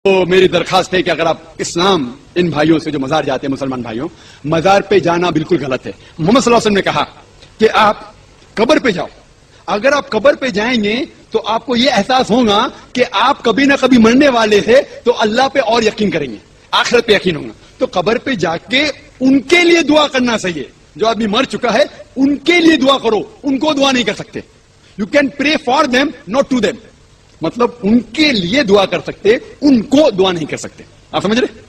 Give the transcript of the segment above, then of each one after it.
تو میری درخواست ہے کہ اگر آپ اسلام ان بھائیوں سے جو مزار جاتے ہیں مسلمان بھائیوں، مزار پہ جانا بالکل غلط ہے. محمد صلی اللہ علیہ وسلم نے کہا کہ آپ قبر پہ جاؤ. اگر آپ قبر پہ جائیں گے تو آپ کو یہ احساس ہوگا کہ آپ کبھی نہ کبھی مرنے والے تھے، تو اللہ پہ اور یقین کریں گے، آخرت پہ یقین ہوگا. تو قبر پہ جا کے ان کے لیے دعا کرنا صحیح ہے. جو آدمی مر چکا ہے ان کے لیے دعا کرو، ان کو دعا نہیں کر سکتے. You can pray for them not to them. مطلب ان کے لیے دعا کر سکتے، ان کو دعا نہیں کر سکتے. آپ سمجھ رہے؟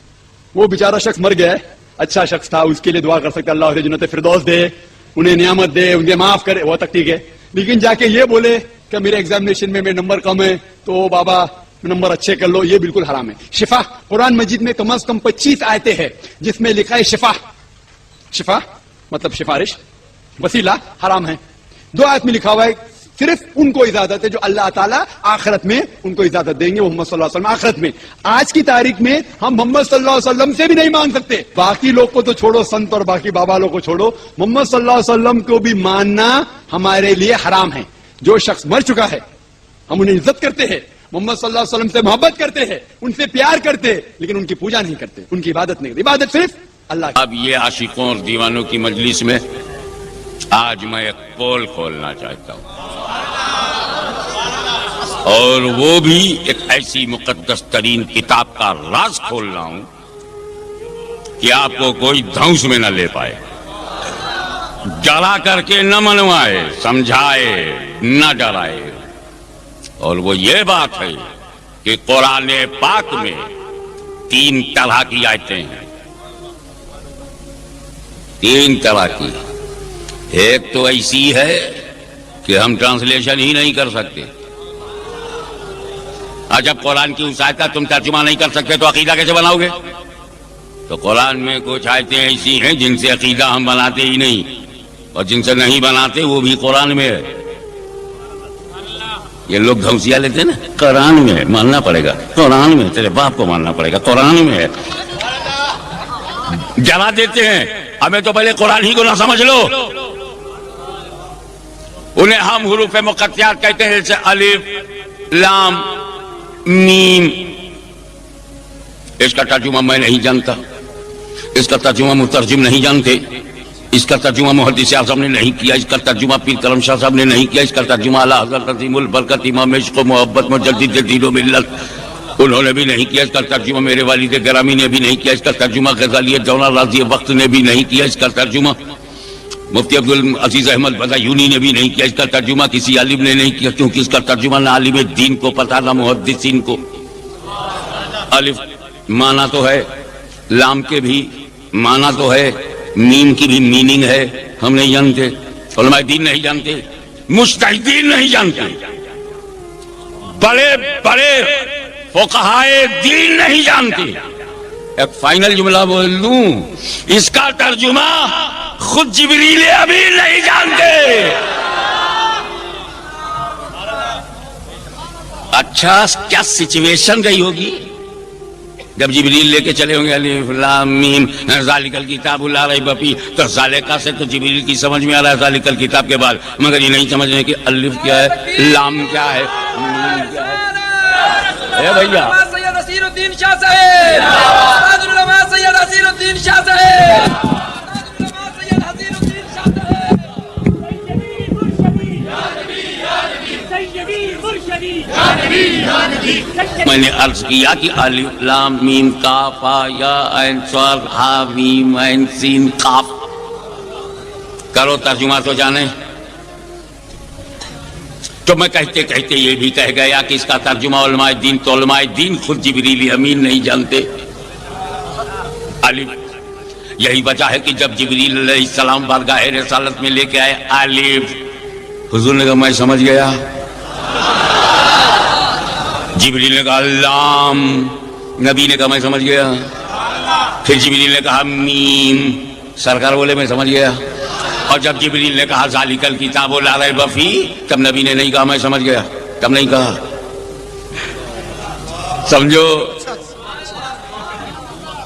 وہ بیچارہ شخص مر گیا ہے، اچھا شخص تھا، اس کے لیے دعا کر سکتے اللہ اسے جنت فردوس دے، انہیں نعمت دے، انہیں معاف کرے، وہ تک ٹھیک ہے. لیکن جا کے یہ بولے کہ میرے ایگزامینیشن میں میرے نمبر کم ہے تو بابا نمبر اچھے کر لو، یہ بالکل حرام ہے. شفا قرآن مجید میں کم از کم 25 آیتیں ہیں جس میں لکھا ہے شفا. شفا مطلب سفارش، وسیلہ حرام ہے. 2 آیت میں لکھا ہوا ہے صرف ان کو اجازت ہے جو اللہ تعالیٰ آخرت میں ان کو اجازت دیں گے، وہ محمد صلی اللہ علیہ وسلم آخرت میں. آج کی تاریخ میں ہم محمد صلی اللہ علیہ وسلم سے بھی نہیں مانگ سکتے. باقی لوگ کو تو چھوڑو، سنت اور باقی بابا لوگ کو چھوڑو، محمد صلی اللہ علیہ وسلم کو بھی ماننا ہمارے لیے حرام ہے. جو شخص مر چکا ہے ہم انہیں عزت کرتے ہیں، محمد صلی اللہ علیہ وسلم سے محبت کرتے ہیں، ان سے پیار کرتے ہیں، لیکن ان کی پوجا نہیں کرتے، ان کی عبادت نہیں کرتے. عبادت صرف اللہ کی. اب یہ عاشقوں اور دیوانوں کی مجلس میں آج میں ایک پول کھولنا چاہتا ہوں، اور وہ بھی ایک ایسی مقدس ترین کتاب کا راز کھول رہا ہوں کہ آپ کو کوئی دھونس میں نہ لے پائے، ڈرا کر کے نہ منوائے، سمجھائے نہ ڈرائے. اور وہ یہ بات ہے کہ قرآن پاک میں 3 طرح کی آیتیں ہیں، 3 طرح کی. ایک تو ایسی ہے کہ ہم ٹرانسلیشن ہی نہیں کر سکتے. جب قرآن کی اس آیت کا تم ترجمہ نہیں کر سکتے تو عقیدہ کیسے بناؤ گے؟ تو قرآن میں کچھ آیتیں ایسی ہیں جن سے عقیدہ ہم بناتے ہی نہیں، اور جن سے نہیں بناتے وہ بھی قرآن میں ہے. یہ لوگ دھوسیا لیتے ہیں نا، قرآن میں ہے، ماننا پڑے گا، قرآن میں، تیرے باپ کو ماننا پڑے گا، قرآن میں ہے. جلا دیتے ہیں ہمیں تو پہلے قرآن ہی کو نہ سمجھ لو. انہیں ہم حروف مقطعات کہتے ہیں، جیسے الف لام میم. اس کا ترجمہ میں نہیں جانتا، اس کا ترجمہ مترجم نہیں جانتے، اس کا ترجمہ محدث اعظم نے نہیں کیا، اس کا ترجمہ پیر کرم شاہ صاحب نے نہیں کیا، اس کا ترجمہ اعلیٰ حضرت عظیم البرکت امام عشق و محبت مجدد دین و ملت انہوں نے بھی نہیں کیا، اس کا ترجمہ میرے والد گرامی نے بھی نہیں کیا، اس کا ترجمہ غزالی جونا راضی وقت نے بھی نہیں کیا، اس کا ترجمہ مفتی عبدالعزیز احمد بدایونی نے بھی نہیں کیا، اس کا ترجمہ کسی عالم نے نہیں کیا، کیونکہ اس کا ترجمہ نہ عالم دین کو پتہ نہ محدثین کو. الف معنی تو ہے، لام کے بھی معنی تو ہے، میم کی بھی میننگ ہے، ہم نہیں جانتے، علماء دین نہیں جانتے، مجتہدین نہیں جانتے، بڑے بڑے فقہائے دین نہیں جانتے. ایک فائنل جملہ بول دوں، اس کا ترجمہ خود جبریل امین نہیں جانتے. اچھا کیا سچویشن رہی ہوگی جب جبریل لے کے چلے ہوں گے الف لام میم ذالک الکتاب لا ریب فیہ، تو ذالکہ سے تو جبریل کی سمجھ میں آ رہا ہے ذالک الکتاب کے بعد، مگر یہ نہیں سمجھنے کہ الف کیا ہے، لام کیا ہے، میم کیا ہے. اے بھیا سید اسیر الدین شاہ صاحب، استاد العلماء سید اسیر الدین شاہ صاحب، میں نے عرض کیا کہ الف لام میم کاف یا عین صاد ہا میم عین سین قاف. کرو ترجمہ تو جانے. تو میں کہتے کہتے یہ بھی کہہ گیا کہ اس کا ترجمہ علماء دین، تو علماء دین خود جبریل امین نہیں جانتے. الف یہی وجہ ہے کہ جب جبریل علیہ السلام بارگاہ رسالت میں لے کے آئے الف، حضور نے کہا میں سمجھ گیا. جبریل نے کہا لام، نبی نے کہا میں سمجھ گیا. پھر جبریل نے کہا میم، سرکار بولے میں سمجھ گیا. اور جب جبریل نے کہا ذالک الکتاب لا ریب فیہ، تب نبی نے نہیں کہا میں سمجھ گیا، تب نہیں کہا. سمجھو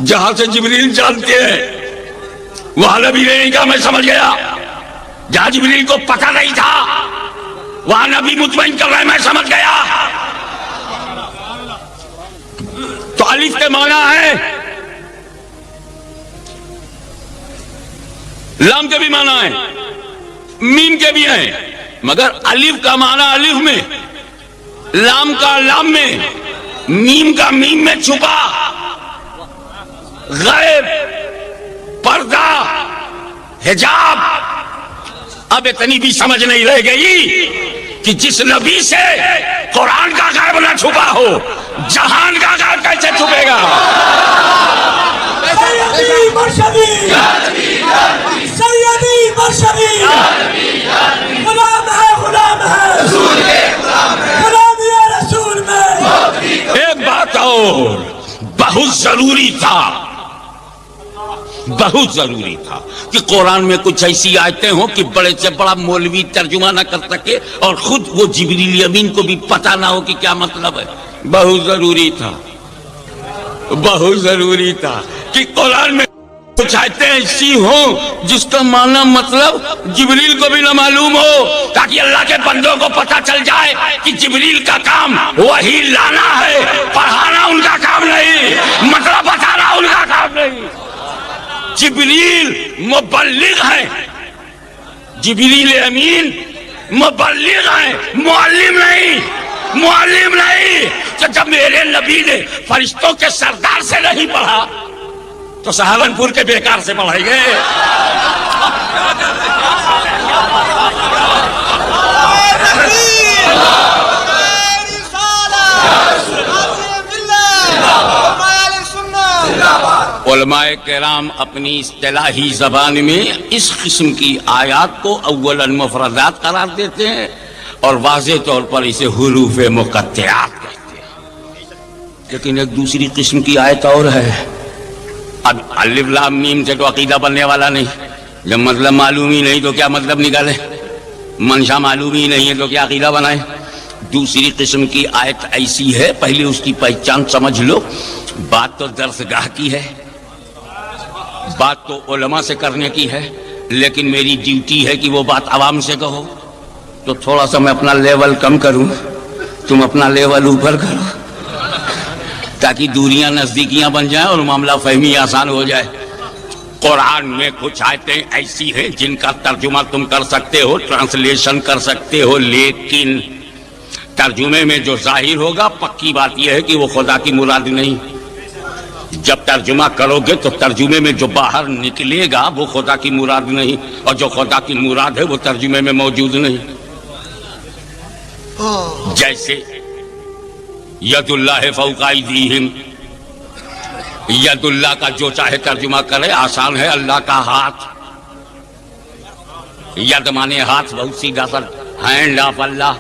جہاں سے جبریل جانتے ہیں وہاں نبی نے نہیں کہا میں سمجھ گیا. جہاں جبریل کو پتہ نہیں تھا وہاں نبی مطمئن کر رہا ہے میں سمجھ گیا. تو الف کے معنی ہے، لام کے بھی معنی ہے، میم کے بھی ہیں، مگر الف کا معنی الف میں، لام کا لام میں، میم کا میم میں چھپا، غیب، پردہ، حجاب۔ اب اتنی بھی سمجھ نہیں رہ گئی کہ جس نبی سے قرآن کا غیب نہ چھپا ہو، جہان کا غیب کیسے چھپے گا؟ سیدی مرشدی سیدی مرشدی غلام ہے غلام یا رسول میں۔ ایک بات اور بہت ضروری تھا کہ قرآن میں کچھ ایسی آیتیں ہوں کہ بڑے سے بڑا مولوی ترجمہ نہ کر سکے اور خود وہ جبریل امین کو بھی پتہ نہ ہو کہ کیا مطلب ہے۔ بہت ضروری تھا کہ قرآن میں کچھ آیتیں ایسی ہوں جس کا معنی مطلب جبریل کو بھی نہ معلوم ہو، تاکہ اللہ کے بندوں کو پتہ چل جائے کہ جبریل کا کام وحی لانا ہے، پڑھانا ان کا کام نہیں، مطلب بتانا ان کا کام نہیں۔ جبریل مبلغ ہیں، جبریل امین مبلغ ہیں، معلم نہیں۔ تو جب میرے نبی نے فرشتوں کے سردار سے نہیں پڑھا تو سہارنپور کے بیکار سے پڑھائے گئے۔ علماء کرام اپنی اصطلاحی زبان میں اس قسم کی آیات کو اولاً مفردات قرار دیتے ہیں اور واضح طور پر اسے حروف مقطعات کہتے ہیں۔ لیکن ایک دوسری قسم کی آیت اور ہے۔ اب الف لام میم سے تو عقیدہ بننے والا نہیں، جب مطلب معلوم ہی نہیں تو کیا مطلب نکالے، منشا معلوم ہی نہیں ہے تو کیا عقیدہ بنائے۔ دوسری قسم کی آیت ایسی ہے، پہلے اس کی پہچان سمجھ لو۔ بات تو درس گاہ کی ہے، بات تو علماء سے کرنے کی ہے، لیکن میری ڈیوٹی ہے کہ وہ بات عوام سے کہو، تو تھوڑا سا میں اپنا لیول کم کروں، تم اپنا لیول اوپر کرو، تاکہ دوریاں نزدیکیاں بن جائیں اور معاملہ فہمی آسان ہو جائے۔ قرآن میں کچھ آیتیں ایسی ہیں جن کا ترجمہ تم کر سکتے ہو، ٹرانسلیشن کر سکتے ہو، لیکن ترجمے میں جو ظاہر ہوگا پکی بات یہ ہے کہ وہ خدا کی مراد نہیں۔ جب ترجمہ کرو گے تو ترجمے میں جو باہر نکلے گا وہ خدا کی مراد نہیں، اور جو خدا کی مراد ہے وہ ترجمے میں موجود نہیں۔ جیسے ید اللہ فوق ایدیہم، ید اللہ کا جو چاہے ترجمہ کرے، آسان ہے، اللہ کا ہاتھ۔ ید مانے ہاتھ، بہت سیدھا سا، ہینڈ آف اللہ۔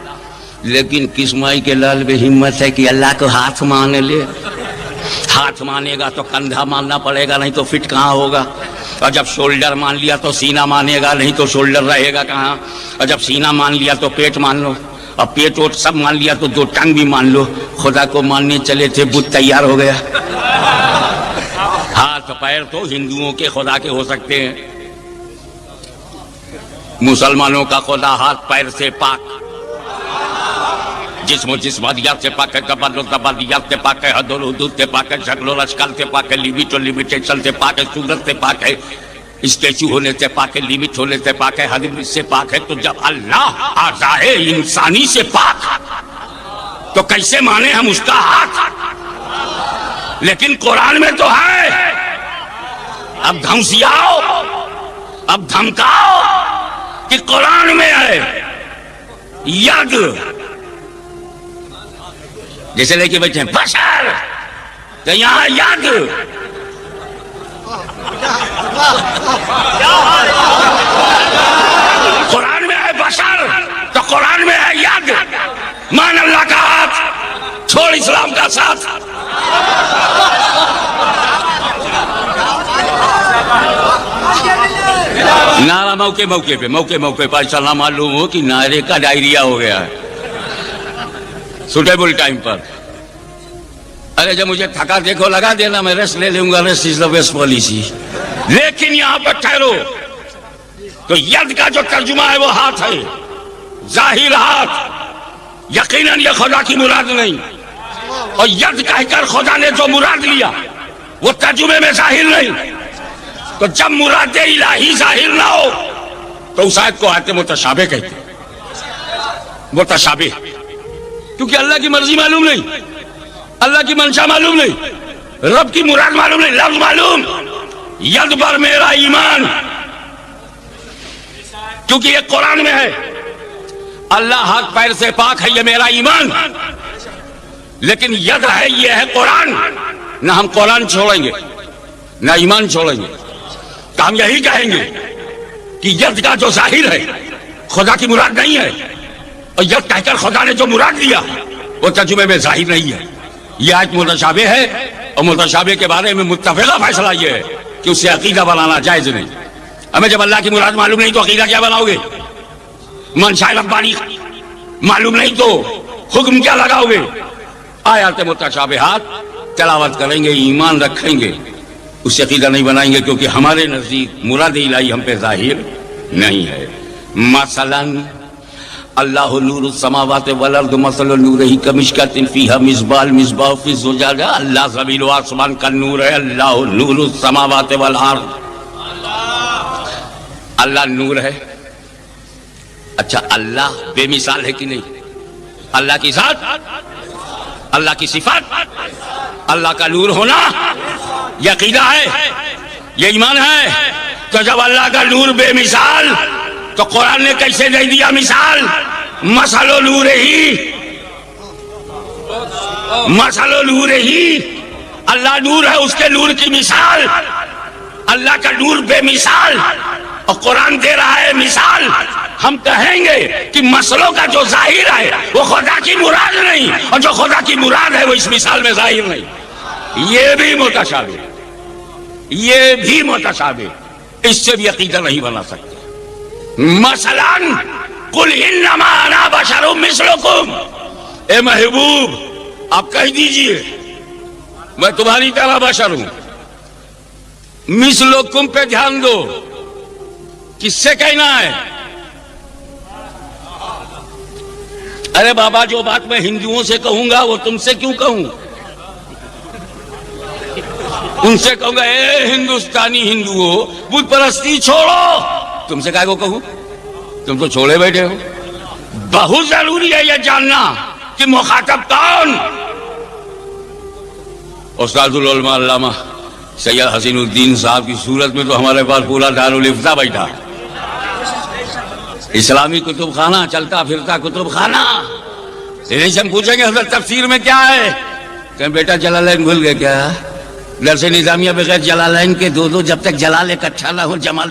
لیکن کس مائی کے لال بے ہمت ہے کہ اللہ کو ہاتھ مان لے؟ ہاتھ مانے گا تو کندھا ماننا پڑے گا، نہیں تو فٹ کہاں ہوگا؟ اور جب شولڈر مان لیا تو سینہ مانے گا، نہیں تو شولڈر رہے گا کہاں؟ اور جب سینہ مان لیا تو پیٹ مان لو، اور پیٹ ووٹ سب مان لیا تو دو ٹنگ بھی مان لو۔ خدا کو ماننے چلے تھے، بت تیار ہو گیا۔ ہاتھ پیر تو ہندوؤں کے خدا کے ہو سکتے ہیں، مسلمانوں کا خدا ہاتھ پیر سے پاک، جسم و جسمانیات سے پاک ہے، زبان و زبانیات سے پاک ہے، حد و حدود سے پاک ہے، شکل و اشکال سے پاک ہے، لیمٹ و لیمیٹیشن سے پاک ہے، صورت سے پاک ہے، اسٹیچو ہونے سے پاک ہے، لیمٹ ہونے سے پاک ہے، حد سے پاک ہے۔ تو جب اللہ اعضائے انسانی سے پاک تو کیسے مانے ہم اس کا ہاتھ؟ لیکن قرآن میں تو ہے۔ اب دھمسیاؤ، اب دھمکاؤ کہ قرآن میں ہے ید، جیسے لے کے بیٹھے ہیں بشر، تو یہاں ید۔ قرآن میں ہے بشر تو قرآن میں ہے ید۔ مان اللہ کا ہاتھ، چھوڑ اسلام کا ساتھ۔ نعرہ موقع پہ ایسا نہ معلوم ہو کہ نعرے کا ڈائریا ہو گیا ہے سوٹیبل ٹائم پر۔ ارے جب مجھے تھکا دیکھو لگا دینا، میں ریسٹ لے لوں گا، rest is the best policy. لیکن یہاں پر ٹھہرو تو ید کا جو ترجمہ ہے وہ ہاتھ ہے، ظاہر ہاتھ۔ یقیناً یہ خدا کی مراد نہیں، اور ید کہہ کر خدا نے جو مراد لیا وہ ترجمے میں ظاہر نہیں، تو جب مراد الہی ظاہر نہ ہو تو اس آیت کو آیت متشابہ کہتے ہیں. متشابہ کیونکہ اللہ کی مرضی معلوم نہیں، اللہ کی منشا معلوم نہیں، رب کی مراد معلوم نہیں. لفظ معلوم، ید پر میرا ایمان، کیونکہ یہ قرآن میں ہے. اللہ ہاتھ پیر سے پاک ہے، یہ میرا ایمان. لیکن ید ہے، یہ ہے قرآن. نہ ہم قرآن چھوڑیں گے نہ ایمان چھوڑیں گے، تو ہم یہی کہیں گے کہ ید کا جو ظاہر ہے خدا کی مراد نہیں ہے، اور ید کہہ کر خدا نے جو مراد دیا وہ ترجمے میں ظاہر نہیں ہے. یہ آیت متشابہ ہے، اور متشابہ کے بارے میں متفقہ فیصلہ یہ ہے کہ اسے عقیدہ بنانا جائز نہیں. ہمیں جب اللہ کی مراد معلوم نہیں تو عقیدہ کیا بناؤ گے؟ منشاء ربانی معلوم نہیں تو حکم کیا لگاؤ گے؟ آیات متشابہات تلاوت کریں گے، ایمان رکھیں گے، اس سے عقیدہ نہیں بنائیں گے، کیونکہ ہمارے نزدیک مراد الہی ہم پہ ظاہر نہیں ہے. مثلا اللہ نور السماوات والارض مثل نورہ کمشکۃ فیہا مصباح المصباح فی الزجاجہ. اللہ زمین و آسمان کا نور ہے. اللہ نور السماوات والارض، اللہ نور ہے. اچھا اللہ بے مثال ہے کہ نہیں؟ اللہ کی ذات، اللہ کی صفات، اللہ کا نور ہونا یہ عقیدہ ہے، یہ ایمان ہے. تو جب اللہ کا نور بے مثال تو قرآن نے کیسے دے دیا مثال؟ مثل نورہ، مثل نورہ، اللہ نور ہے، اس کے نور کی مثال. اللہ کا نور بے مثال اور قرآن دے رہا ہے مثال. ہم کہیں گے کہ مسئلوں کا جو ظاہر ہے وہ خدا کی مراد نہیں، اور جو خدا کی مراد ہے وہ اس مثال میں ظاہر نہیں. یہ بھی متشابہ، یہ بھی متشابہ، اس سے بھی عقیدہ نہیں بنا سکتے. مثلا قل انما انا بشر مثلکم، اے محبوب آپ کہہ دیجئے میں تمہاری طرح بشر ہوں. مثلکم پہ دھیان دو، کس سے کہنا ہے؟ ارے بابا جو بات میں ہندوؤں سے کہوں گا وہ تم سے کیوں کہوں؟ ان سے کہوں گا اے ہندوستانی ہندوؤں بت پرستی چھوڑو. تم سے کہا کو کہوں؟ تم تو چھوڑے بیٹھے ہو. بہت ضروری ہے یہ جاننا کہ مخاطب کون. استاد العلماء علامہ سید حسین الدین صاحب کی صورت میں تو ہمارے پاس پورا دارالفتہ بیٹھا، اسلامی کتب خانہ، چلتا پھرتا کتب خانہ. ہم پوچھیں گے حضرت تفسیر میں کیا ہے؟ کہ بیٹا جلالین بھول گئے کیا؟ درس نظامیہ بغیر جلالین کے دو جب تک جلال اکٹھا نہ ہو جمال